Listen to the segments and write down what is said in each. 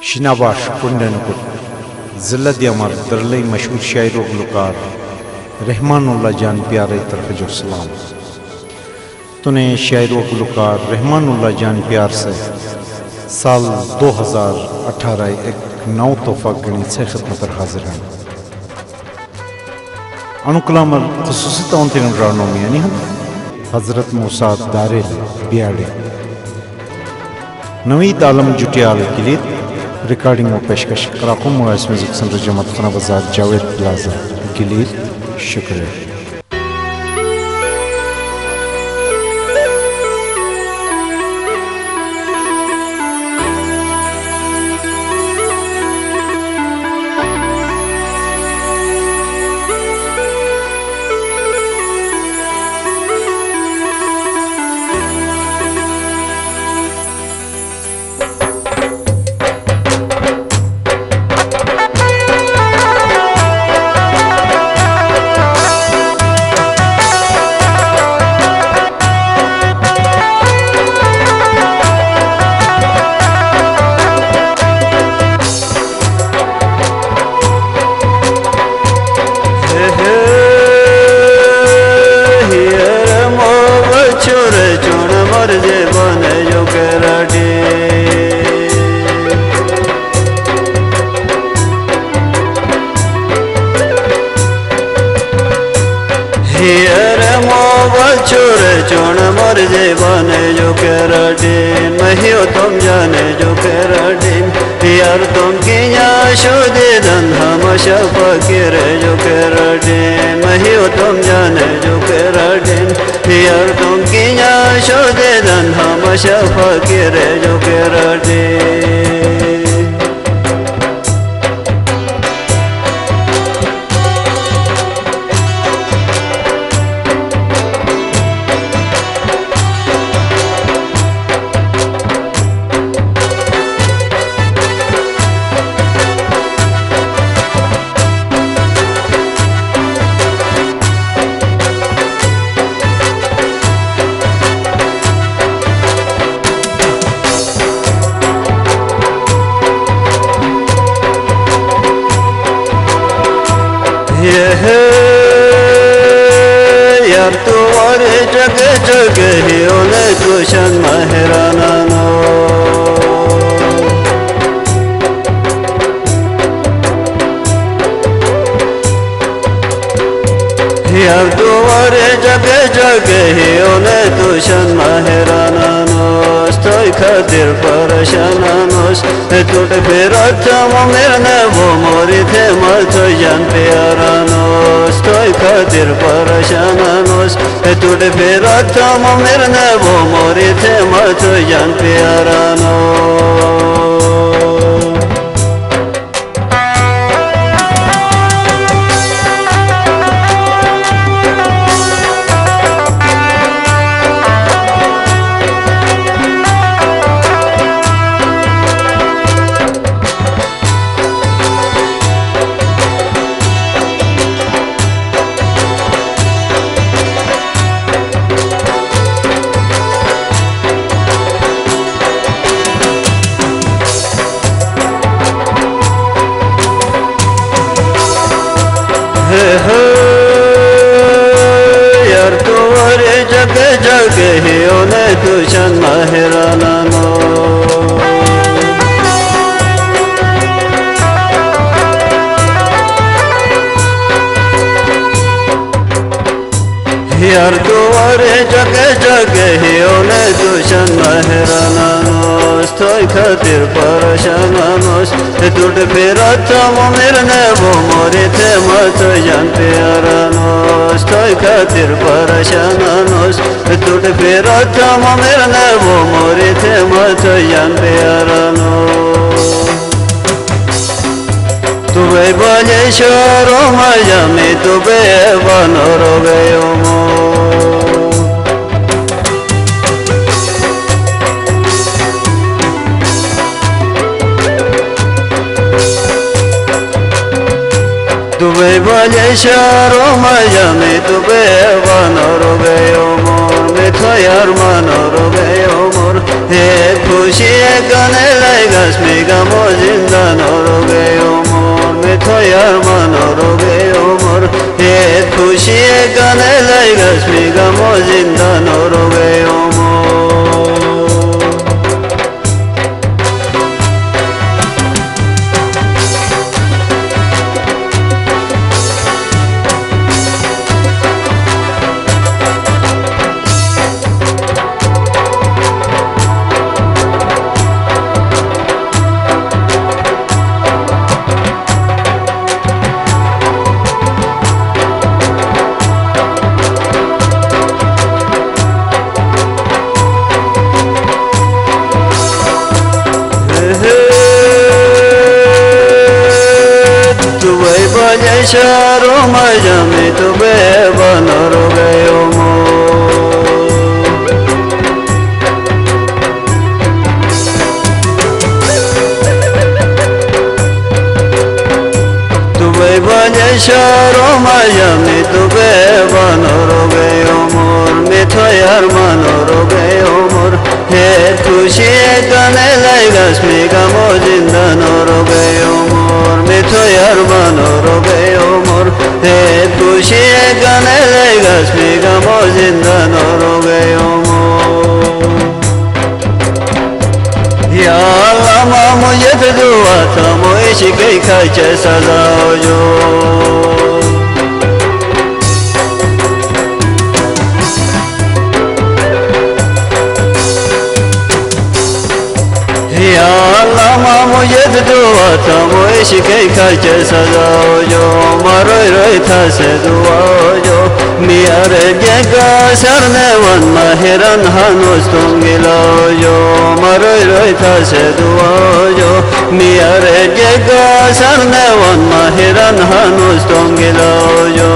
शिनाबाश कुंडनपुर ज़िला दियामर दरलई मशहूर शायर व गुलकार रहमानुल्लाह जान प्यारे तरफ जो सलाम। तूने शायर व गुलकार रहमानुल्लाह जान प्यार से साल 2018 एक नौ तोहफा गणित से खिदमत पर हाजिर हैं। अनुकलामर खसूसी तौर पर रानोमी यानी हम हज़रत मूसा दारेल बियाड़े नवीद आलम जुटियाल किलित रिकॉर्डिंग व पेशकश कराकुम मुआस म्यूजिक सेंटर जमात खाना बाजार जावेद प्लाजा गिलीर शुक्रिया। चोण मर जे बने जो करडे महियो तुम जाने जो करडे यार तुम किया शोदे धंधा मशा फकीर जो करडे महियो तुम जाने जो करडे यार तुम किया शोदे धंधा मशा फकीर जो करडे। यार तू और जग जग ही ओने तुशन महराना नो यार तू और जग जग ही ओने तुशन महराना नो stoy खातिर परेशाना नोस टूट फिर मेरे वो मोरी थे मत जान प्यारा नोस stoy खातिर परेशाना नोस टूट फिर मेरे वो मोरी थे मत जान प्यारा नोस। यार तू और जग जग ही ओने तुशन महराना नो यार तू और जग जग ही ओने तुशन महराना नोस तोय खातिर परेशाना नोस टूट फिर मेरे वो मोरे थे मत जान प्यारा नोस तोय खातिर परेशाना नोस टूट फिर मेरे वो मोरे थे मत जान प्यारा नोस। तुबे बजे शोरो मजा में तुबे बनो रो गयो मो तुबे बजे शोरो मजा में तुबे बनो रो गयो मोर में तो यार मनो रो गयो मोर खुशी गाने लाएगा स्मी का मोजिन mithoy armano roge omor et khushi gane laigas mi gamo zindano roge omor Sharo majami tu beban rogayo mo tu beban sharo majami tu beban rogayo mor mithoy armano rogayo mor he khushi gane laigas mi gamo zindano rogayo mor mithoy armano rogayo mor he khushi gane laigas mi gamo zindano rogayo mor ya Allah mujhe dua tha moy shikai khache sajao jo Ya Allah mujhe dua tha moy shikai khache sajao jo maroi roi tha se dua jo miare jega sarne wan maheran hanus tungilo jo maroi roi tha se dua jo miare jega sarne wan maheran hanus tungilo jo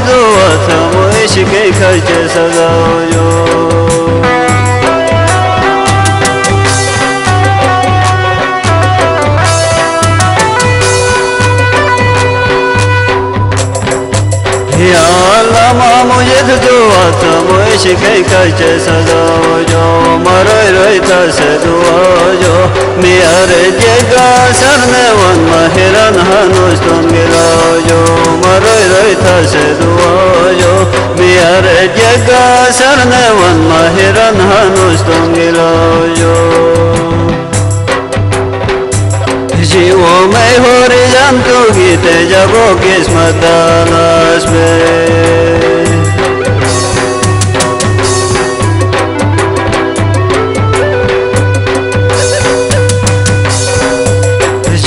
dua tha moy shikai khache sajao jo Ya Allah mujhe dua tha moy shikai khache sajao jo maroi roi tha se dua jo miare jega sarne wan maheran hanus tungilo jo maroi roi tha se dua jo miare jega sarne wan maheran hanus tungilo jo जीवो में हो रे जानतो गीते जबो किस्मत दास में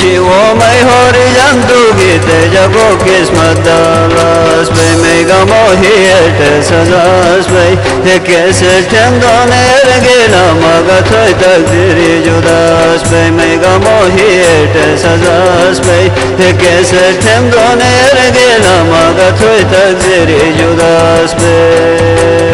जीवो में हो रे जानतो गीते जबो किस्मत दास में मैं गमो ही है सजास में ये कैसे ठंडोने रगेला मगर थोड़ी तकदीरी जुदास में मैं गमो ही है सजास में ये कैसे ठंडोने रगेला मगर थोड़ी तकदीरी जुदास में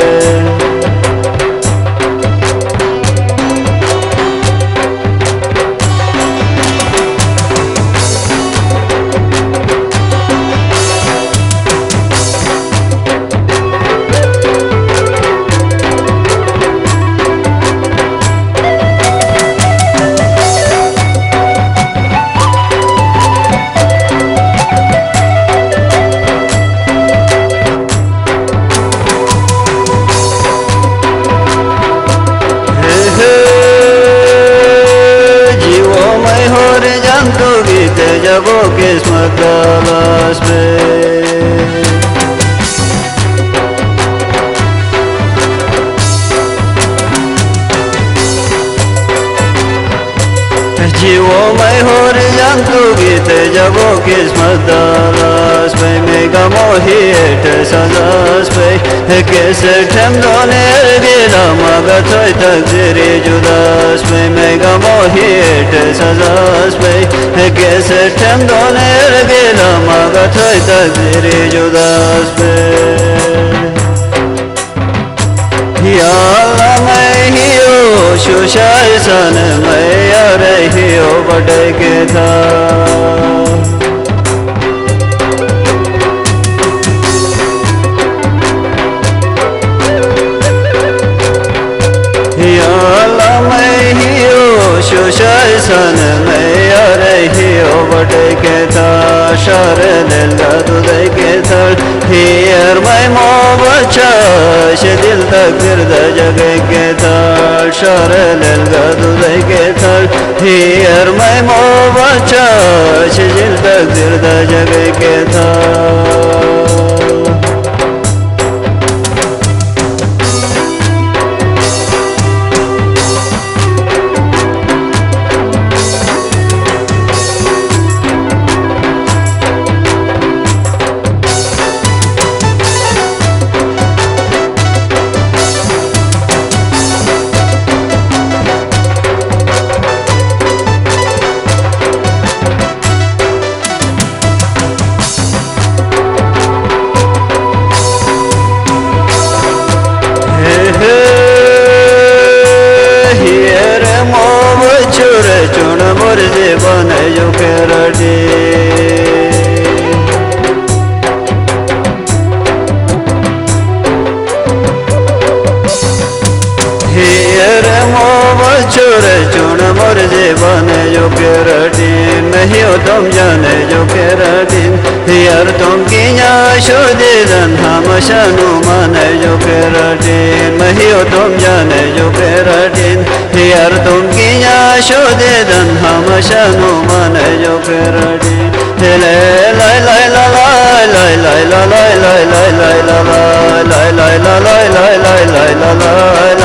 जबो किस्मत दास में जीवो मैं हो रे जानतो गीते जबो किस्मत दास spei me gamohi et saza spei kese temdone gila magatoi takdiri juda spei me gamohi et saza spei kese temdone gila magatoi takdiri juda spei Ya Allah mai hiyo shushai san mai are hiyo bade ke tha Ya Allah mai hiyo shushai san mai are hiyo bade ke tha shar lella dudai ke tha Here my mobacha shedil takdir da jage ke thal sharel gadu dai ke thal Here my mobacha shedil takdir da jage ke thal चुन मोर जीवन जो केरडी here mob चुर चुन मोर जीवन जो केरडी नहीं हो तुम जाने जो केरडी हियर तुम किया शुदिलन हम शनु माने जो केरडी नहीं हो तुम जाने जो केरडी हियर तुम किया शुदिलन हम शनु माने जो केरडी ले लाई लाई लाई लाई लाई लाई लाई लाई लाई लाई लाई लाई लाई लाई लाई लाई लाई लाई